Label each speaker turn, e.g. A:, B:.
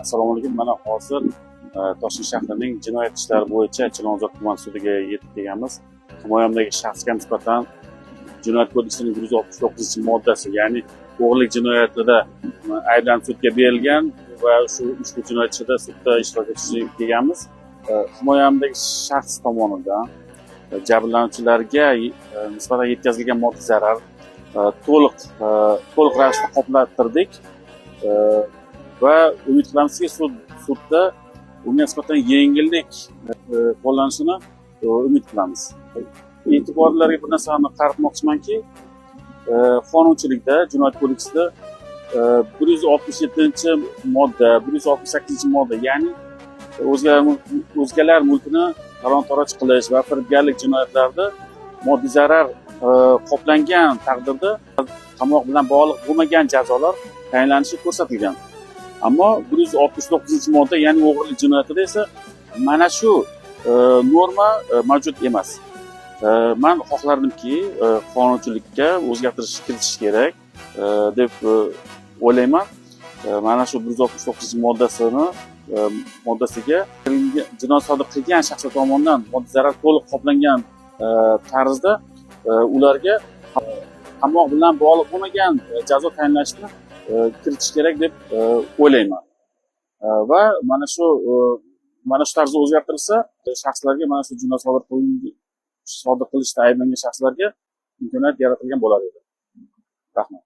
A: Assalomu alaykum. Mana hozir Toshkent shahrining jinoyat ishlari bo'yicha Chilonzor tuman sudiga yetib kelganmiz. Himoyamdagi shaxsga nisbatan Jinoyat kodeksining 169-moddasi, ya'ni o'g'irlik jinoyatida ayblanib sudga berilgan va ushbu jinoyat ishida sudda ishtirok etishga kelganmiz. Himoyamdagi shaxs tomonidan jabrlanuvchilarga nisbatan yetkazilgan moddiy zarar to'liq ravishda qoplattirdik va umid qilamizki, sudda unga nisbatan yengillik qo'llanishini umid qilamiz. E'tiborlarga bir narsani qaratmoqchimanki, qonunchilikda, Jinoyat kodeksida 167-modda, 168-modda, ya'ni o'zgalar mulkini talon-toroj qilish va firibgarlik jinoyatlarida moddiy zarar qoplangan taqdirda qamoq bilan bog'liq bo'lmagan jazolar tayinlanishi ko'rsatilgan. Ammo 169-modda, ya'ni o'g'irlik jinoyatida esa mana shu norma mavjud emas. Men xohlardimki, qonunchilikka o'zgartirish kiritish kerak deb o'ylayman. Mana shu 169-moddasiga jinoyat sodir qilgan shaxslar tomonidan moddiy zarar to'liq qoplangan tarzda ularga qamoq bilan bog'liq bo'lmagan jazo tayinlashni kiritish kerak deb o'ylayman. Va mana shu tarzda o'zgartirilsa, shaxslarga mana shu jinoyat sodir qilishda ayblangan shaxslarga imkoniyat yaratilgan bo'lar edi. Rahmat.